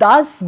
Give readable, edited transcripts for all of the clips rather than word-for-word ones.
10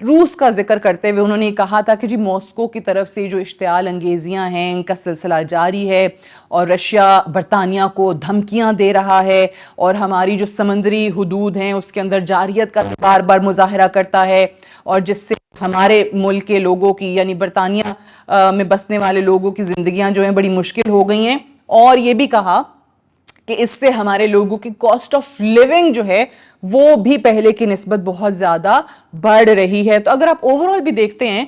روس کا ذکر کرتے ہوئے انہوں نے کہا تھا کہ جی ماسکو کی طرف سے جو اشتعال انگیزیاں ہیں ان کا سلسلہ جاری ہے اور رشیا برطانیہ کو دھمکیاں دے رہا ہے اور ہماری جو سمندری حدود ہیں اس کے اندر جارحیت کا بار بار مظاہرہ کرتا ہے، اور جس سے ہمارے ملک کے لوگوں کی یعنی برطانیہ میں بسنے والے لوگوں کی زندگیاں جو ہیں بڑی مشکل ہو گئی ہیں، اور یہ بھی کہا کہ اس سے ہمارے لوگوں کی کاسٹ آف لیونگ جو ہے وہ بھی پہلے کی نسبت بہت زیادہ بڑھ رہی ہے۔ تو اگر آپ اوورال بھی دیکھتے ہیں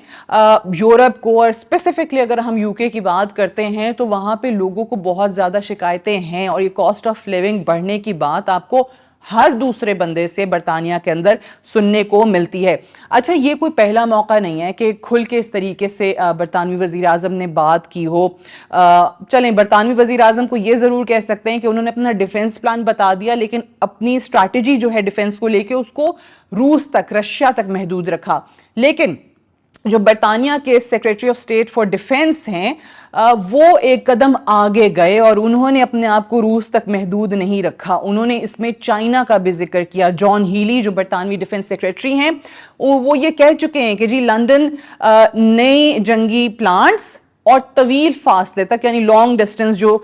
یورپ کو، اور اسپیسیفکلی اگر ہم یو کے کی بات کرتے ہیں، تو وہاں پہ لوگوں کو بہت زیادہ شکایتیں ہیں، اور یہ کاسٹ آف لیونگ بڑھنے کی بات آپ کو ہر دوسرے بندے سے برطانیہ کے اندر سننے کو ملتی ہے۔ اچھا، یہ کوئی پہلا موقع نہیں ہے کہ کھل کے اس طریقے سے برطانوی وزیراعظم نے بات کی ہو۔ چلیں، برطانوی وزیراعظم کو یہ ضرور کہہ سکتے ہیں کہ انہوں نے اپنا ڈیفنس پلان بتا دیا، لیکن اپنی اسٹریٹجی جو ہے ڈیفنس کو لے کے اس کو روس تک، رشیا تک محدود رکھا۔ لیکن جو برطانیہ کے secretary of state for defence ہیں وہ ایک قدم آگے گئے اور انہوں نے اپنے آپ کو روس تک محدود نہیں رکھا، انہوں نے اس میں چائنا کا بھی ذکر کیا۔ جان ہیلی جو برطانوی ڈیفنس سیکریٹری ہیں وہ یہ کہہ چکے ہیں کہ جی لندن نئی جنگی پلانٹس اور طویل فاصلے تک یعنی لانگ ڈسٹنس جو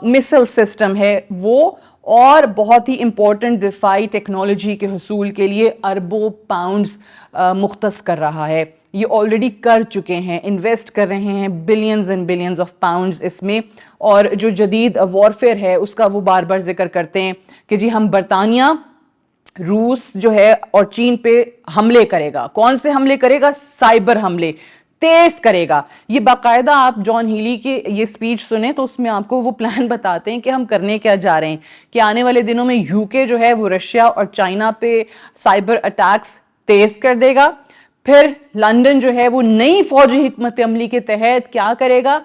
مسل سسٹم ہے وہ، اور بہت ہی امپورٹنٹ دفاعی ٹیکنالوجی کے حصول کے لیے اربوں پاؤنڈز مختص کر رہا ہے۔ یہ آلریڈی کر چکے ہیں، انویسٹ کر رہے ہیں billions and billions of pounds اس میں، اور جو جدید وارفیئر ہے اس کا وہ بار بار ذکر کرتے ہیں کہ جی ہم برطانیہ، روس جو ہے اور چین پہ حملے کرے گا۔ کون سے حملے کرے گا؟ سائبر حملے تیز کرے گا۔ یہ باقاعدہ آپ جان ہیلی کی یہ سپیچ سنیں تو اس میں آپ کو وہ پلان بتاتے ہیں کہ ہم کرنے کیا جا رہے ہیں، کہ آنے والے دنوں میں یو کے جو ہے وہ رشیا اور چائنا پہ سائبر اٹیکس تیز کر دے گا۔ پھر لندن جو ہے وہ نئی فوجی حکمت عملی کے تحت کیا کرے گا؟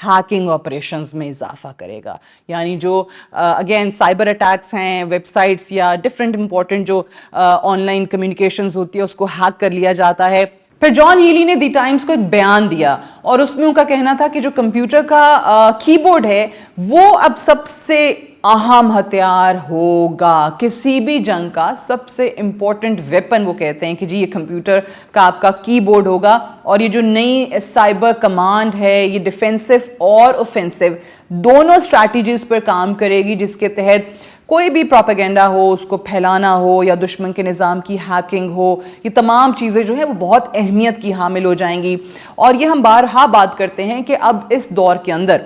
ہیکنگ آپریشنز میں اضافہ کرے گا، یعنی جو اگین سائبر اٹیکس ہیں، ویب سائٹس یا ڈفرینٹ امپورٹنٹ جو آن لائن کمیونیکیشنز ہوتی ہے اس کو ہیک کر لیا جاتا ہے۔ پھر جان ہیلی نے دی ٹائمز کو ایک بیان دیا اور اس میں ان کا کہنا تھا کہ جو کمپیوٹر کا کی بورڈ ہے وہ اب سب سے اہم ہتھیار ہوگا، کسی بھی جنگ کا سب سے امپورٹنٹ ویپن وہ کہتے ہیں کہ جی یہ کمپیوٹر کا آپ کا کی بورڈ ہوگا، اور یہ جو نئی سائبر کمانڈ ہے یہ ڈیفینسو اور اوفینسو دونوں اسٹریٹجیز پر کام کرے گی، جس کے تحت کوئی بھی پروپیگنڈا ہو اس کو پھیلانا ہو یا دشمن کے نظام کی ہیکنگ ہو، یہ تمام چیزیں جو ہیں وہ بہت اہمیت کی حامل ہو جائیں گی۔ اور یہ ہم بارہا بات کرتے ہیں کہ اب اس دور کے اندر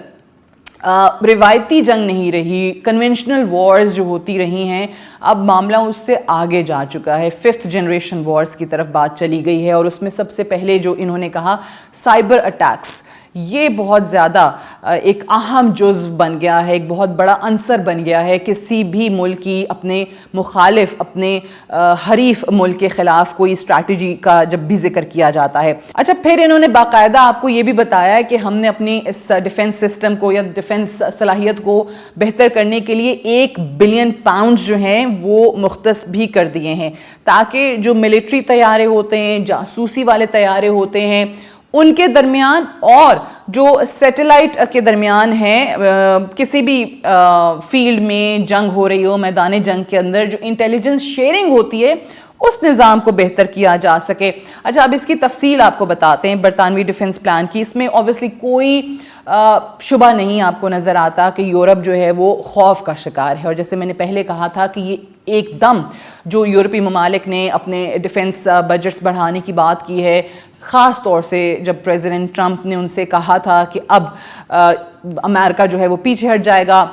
روایتی جنگ نہیں رہی، کنونشنل وارز جو ہوتی رہی ہیں، اب معاملہ اس سے آگے جا چکا ہے، 5th جنریشن وارز کی طرف بات چلی گئی ہے، اور اس میں سب سے پہلے جو انہوں نے کہا سائبر اٹیکس، یہ بہت زیادہ ایک اہم جزو بن گیا ہے، ایک بہت بڑا عنصر بن گیا ہے کسی بھی ملک کی اپنے مخالف، اپنے حریف ملک کے خلاف کوئی اسٹریٹجی کا جب بھی ذکر کیا جاتا ہے۔ اچھا، پھر انہوں نے باقاعدہ آپ کو یہ بھی بتایا ہے کہ ہم نے اپنی اس ڈیفنس سسٹم کو یا ڈیفنس صلاحیت کو بہتر کرنے کے لیے 1 بلین پاؤنڈ جو ہیں وہ مختص بھی کر دیے ہیں، تاکہ جو ملٹری طیارے ہوتے ہیں، جاسوسی والے طیارے ہوتے ہیں، ان کے درمیان اور جو سیٹلائٹ کے درمیان ہیں، کسی بھی فیلڈ میں جنگ ہو رہی ہو، میدان جنگ کے اندر جو انٹیلیجنس شیئرنگ ہوتی ہے اس نظام کو بہتر کیا جا سکے۔ اچھا، اب اس کی تفصیل آپ کو بتاتے ہیں برطانوی ڈیفنس پلان کی۔ اس میں اوبویسلی کوئی شبہ نہیں آپ کو نظر آتا کہ یورپ جو ہے وہ خوف کا شکار ہے، اور جیسے میں نے پہلے کہا تھا کہ یہ ایک دم جو یورپی ممالک نے اپنے ڈیفنس بجٹس بڑھانے کی بات کی ہے، خاص طور سے جب پریزیڈنٹ ٹرمپ نے ان سے کہا تھا کہ اب امریکہ جو ہے وہ پیچھے ہٹ جائے گا،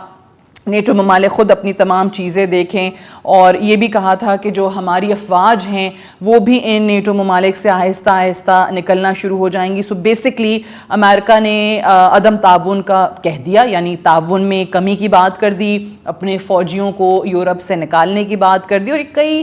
نیٹو ممالک خود اپنی تمام چیزیں دیکھیں، اور یہ بھی کہا تھا کہ جو ہماری افواج ہیں وہ بھی ان نیٹو ممالک سے آہستہ آہستہ نکلنا شروع ہو جائیں گی۔ سو بیسکلی امریکہ نے عدم تعاون کا کہہ دیا، یعنی تعاون میں کمی کی بات کر دی، اپنے فوجیوں کو یورپ سے نکالنے کی بات کر دی، اور کئی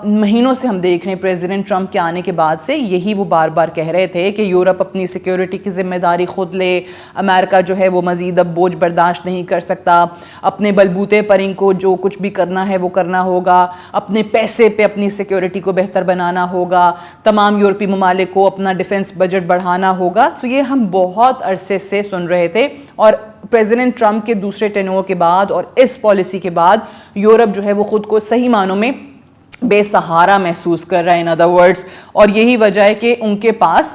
مہینوں سے ہم دیکھ رہے ہیں پریزیڈنٹ ٹرمپ کے آنے کے بعد سے یہی وہ بار بار کہہ رہے تھے کہ یورپ اپنی سیکیورٹی کی ذمہ داری خود لے، امریکہ جو ہے وہ مزید اب بوجھ برداشت نہیں کر سکتا، اپنے بلبوتے پر ان کو جو کچھ بھی کرنا ہے وہ کرنا ہوگا، اپنے پیسے پہ اپنی سیکیورٹی کو بہتر بنانا ہوگا، تمام یورپی ممالک کو اپنا ڈیفنس بجٹ بڑھانا ہوگا۔ تو یہ ہم بہت عرصے سے سن رہے تھے، اور پریزیڈنٹ ٹرمپ کے دوسرے ٹینور کے بعد اور اس پالیسی کے بعد یورپ جو ہے وہ خود کو صحیح معنوں میں بے سہارا محسوس کر رہا ہے ان ادر ورڈز، اور یہی وجہ ہے کہ ان کے پاس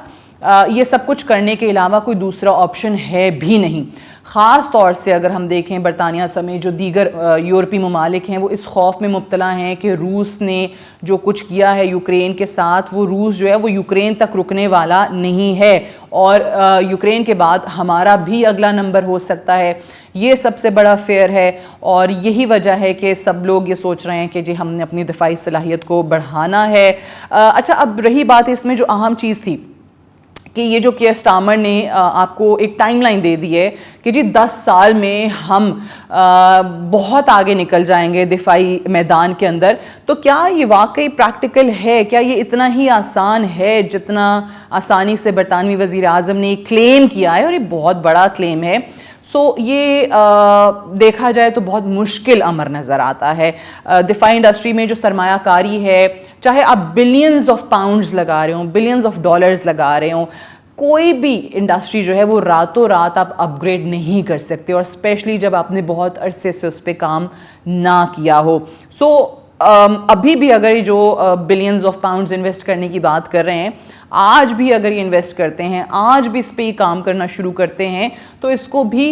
یہ سب کچھ کرنے کے علاوہ کوئی دوسرا آپشن ہے بھی نہیں۔ خاص طور سے اگر ہم دیکھیں برطانیہ سمیت جو دیگر یورپی ممالک ہیں وہ اس خوف میں مبتلا ہیں کہ روس نے جو کچھ کیا ہے یوکرین کے ساتھ، وہ روس جو ہے وہ یوکرین تک رکنے والا نہیں ہے، اور یوکرین کے بعد ہمارا بھی اگلا نمبر ہو سکتا ہے۔ یہ سب سے بڑا فیئر ہے، اور یہی وجہ ہے کہ سب لوگ یہ سوچ رہے ہیں کہ جی ہم نے اپنی دفاعی صلاحیت کو بڑھانا ہے۔ اچھا، اب رہی بات اس میں جو اہم چیز تھی کہ یہ جو کیئر سٹارمر نے آپ کو ایک ٹائم لائن دے دی ہے کہ جی 10 سال میں ہم بہت آگے نکل جائیں گے دفاعی میدان کے اندر، تو کیا یہ واقعی پریکٹیکل ہے؟ کیا یہ اتنا ہی آسان ہے جتنا آسانی سے برطانوی وزیر اعظم نے کلیم کیا ہے؟ اور یہ بہت بڑا کلیم ہے۔ یہ دیکھا جائے تو بہت مشکل امر نظر آتا ہے۔ دفاعی انڈسٹری میں جو سرمایہ کاری ہے، چاہے آپ بلینز آف پاؤنڈز لگا رہے ہوں، بلینز آف ڈالرز لگا رہے ہوں، کوئی بھی انڈسٹری جو ہے وہ راتوں رات آپ اپ گریڈ نہیں کر سکتے، اور اسپیشلی جب آپ نے بہت عرصے سے اس پہ کام نہ کیا ہو۔ ابھی بھی اگر جو بلینز آف پاؤنڈز انویسٹ کرنے کی بات کر رہے ہیں، آج بھی اگر یہ انویسٹ کرتے ہیں، آج بھی اس پہ کام کرنا شروع کرتے ہیں، تو اس کو بھی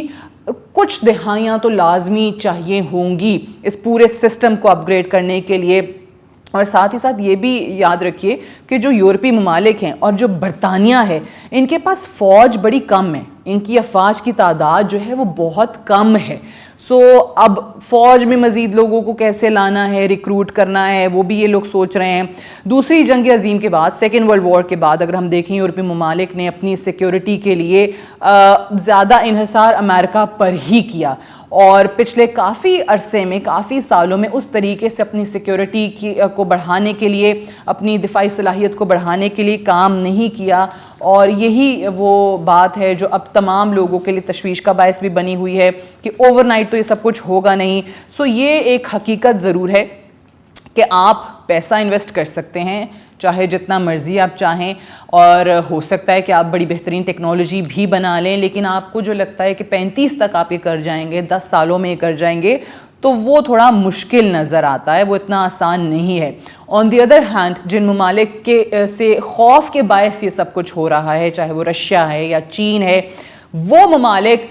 کچھ دہائیاں تو لازمی چاہیے ہوں گی اس پورے سسٹم کو اپ گریڈ کرنے کے لیے۔ اور ساتھ ہی ساتھ یہ بھی یاد رکھیے کہ جو یورپی ممالک ہیں اور جو برطانیہ ہے، ان کے پاس فوج بڑی کم ہے، ان کی افواج کی تعداد جو ہے وہ بہت کم ہے۔ اب فوج میں مزید لوگوں کو کیسے لانا ہے، ریکروٹ کرنا ہے، وہ بھی یہ لوگ سوچ رہے ہیں۔ دوسری جنگ عظیم کے بعد، سیکنڈ ورلڈ وار کے بعد اگر ہم دیکھیں، یورپی ممالک نے اپنی سیکیورٹی کے لیے زیادہ انحصار امریکہ پر ہی کیا، اور پچھلے کافی عرصے میں، کافی سالوں میں اس طریقے سے اپنی سیکیورٹی کو بڑھانے کے لیے، اپنی دفاعی صلاحیت کو بڑھانے کے لیے کام نہیں کیا، اور یہی وہ بات ہے جو اب تمام لوگوں کے لیے تشویش کا باعث بھی بنی ہوئی ہے کہ اوور نائٹ تو یہ سب کچھ ہوگا نہیں۔ یہ ایک حقیقت ضرور ہے کہ آپ پیسہ انویسٹ کر سکتے ہیں، چاہے جتنا مرضی آپ چاہیں، اور ہو سکتا ہے کہ آپ بڑی بہترین ٹیکنالوجی بھی بنا لیں، لیکن آپ کو جو لگتا ہے کہ 35 تک آپ یہ کر جائیں گے، 10 سالوں میں یہ کر جائیں گے، تو وہ تھوڑا مشکل نظر آتا ہے، وہ اتنا آسان نہیں ہے۔ آن دی ادر ہینڈ، جن ممالک کے سے خوف کے باعث یہ سب کچھ ہو رہا ہے، چاہے وہ رشیا ہے یا چین ہے، وہ ممالک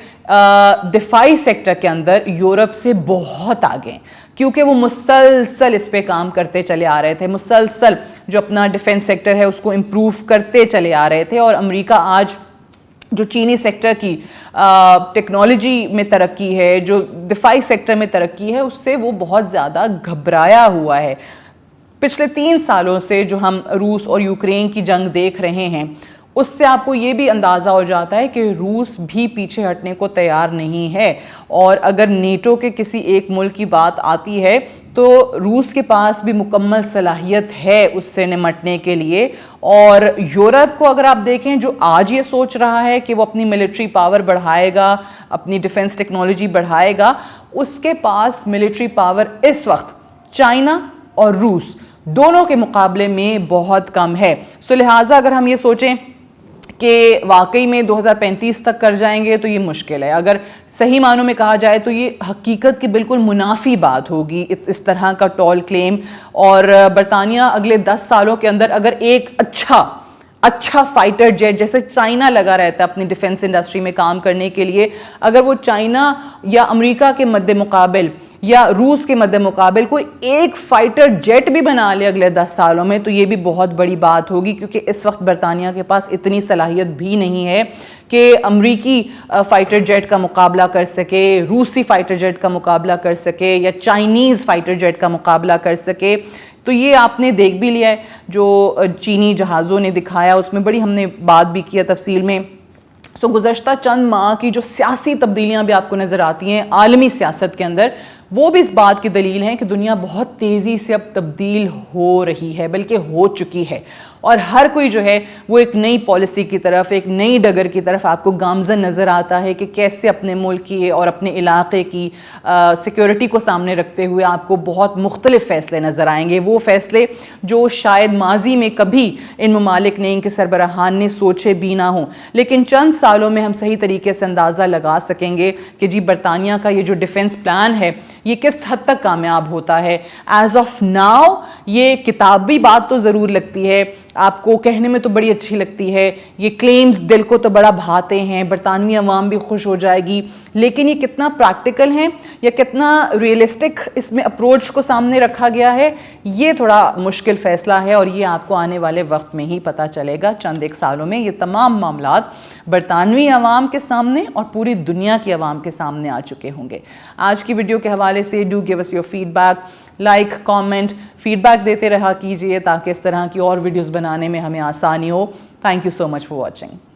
دفاعی سیکٹر کے اندر یورپ سے بہت آگے ہیں، کیونکہ وہ مسلسل اس پہ کام کرتے چلے آ رہے تھے، مسلسل جو اپنا ڈیفنس سیکٹر ہے اس کو امپروو کرتے چلے آ رہے تھے، اور امریکہ آج جو چینی سیکٹر کی ٹیکنالوجی میں ترقی ہے، جو دفاعی سیکٹر میں ترقی ہے، اس سے وہ بہت زیادہ گھبرایا ہوا ہے۔ پچھلے 3 سالوں سے جو ہم روس اور یوکرین کی جنگ دیکھ رہے ہیں، اس سے آپ کو یہ بھی اندازہ ہو جاتا ہے کہ روس بھی پیچھے ہٹنے کو تیار نہیں ہے، اور اگر نیٹو کے کسی ایک ملک کی بات آتی ہے تو روس کے پاس بھی مکمل صلاحیت ہے اس سے نمٹنے کے لیے۔ اور یورپ کو اگر آپ دیکھیں، جو آج یہ سوچ رہا ہے کہ وہ اپنی ملٹری پاور بڑھائے گا، اپنی ڈیفنس ٹیکنالوجی بڑھائے گا، اس کے پاس ملٹری پاور اس وقت چائنا اور روس دونوں کے مقابلے میں بہت کم ہے۔ لہٰذا اگر ہم یہ سوچیں کہ واقعی میں 2035 تک کر جائیں گے تو یہ مشکل ہے، اگر صحیح معنوں میں کہا جائے تو یہ حقیقت کی بالکل منافی بات ہوگی اس طرح کا ٹال کلیم۔ اور برطانیہ اگلے 10 سالوں کے اندر اگر ایک اچھا فائٹر جیٹ، جیسے چائنا لگا رہتا ہے اپنی ڈیفنس انڈسٹری میں کام کرنے کے لیے، اگر وہ چائنا یا امریکہ کے مد مقابل یا روس کے مد مقابل کوئی ایک فائٹر جیٹ بھی بنا لے اگلے 10 سالوں میں، تو یہ بھی بہت بڑی بات ہوگی، کیونکہ اس وقت برطانیہ کے پاس اتنی صلاحیت بھی نہیں ہے کہ امریکی فائٹر جیٹ کا مقابلہ کر سکے، روسی فائٹر جیٹ کا مقابلہ کر سکے، یا چائنیز فائٹر جیٹ کا مقابلہ کر سکے۔ تو یہ آپ نے دیکھ بھی لیا ہے، جو چینی جہازوں نے دکھایا، اس میں بڑی ہم نے بات بھی کیا تفصیل میں۔ گزشتہ چند ماہ کی جو سیاسی تبدیلیاں بھی آپ کو نظر آتی ہیں عالمی سیاست کے اندر، وہ بھی اس بات کی دلیل ہیں کہ دنیا بہت تیزی سے اب تبدیل ہو رہی ہے، بلکہ ہو چکی ہے، اور ہر کوئی جو ہے وہ ایک نئی پالیسی کی طرف، ایک نئی ڈگر کی طرف آپ کو گامزن نظر آتا ہے کہ کیسے اپنے ملک کی اور اپنے علاقے کی سیکیورٹی کو سامنے رکھتے ہوئے آپ کو بہت مختلف فیصلے نظر آئیں گے، وہ فیصلے جو شاید ماضی میں کبھی ان ممالک نے، ان کے سربراہان نے سوچے بھی نہ ہوں، لیکن چند سالوں میں ہم صحیح طریقے سے اندازہ لگا سکیں گے کہ جی برطانیہ کا یہ جو ڈیفنس پلان ہے یہ کس حد تک کامیاب ہوتا ہے۔ ایز آف ناؤ یہ کتابی بات تو ضرور لگتی ہے، آپ کو کہنے میں تو بڑی اچھی لگتی ہے، یہ کلیمز دل کو تو بڑا بھاتے ہیں، برطانوی عوام بھی خوش ہو جائے گی، لیکن یہ کتنا پریکٹیکل ہے یا کتنا ریئلسٹک اس میں اپروچ کو سامنے رکھا گیا ہے، یہ تھوڑا مشکل فیصلہ ہے، اور یہ آپ کو آنے والے وقت میں ہی پتہ چلے گا۔ چند ایک سالوں میں یہ تمام معاملات برطانوی عوام کے سامنے اور پوری دنیا کی عوام کے سامنے آ چکے ہوں گے۔ آج کی ویڈیو کے حوالے سے do give us your feedback, like, comment, feedback دیتے رہا کیجئے تاکہ اس طرح کی اور ویڈیوز بنانے میں ہمیں آسانی ہو۔ Thank you so much for watching.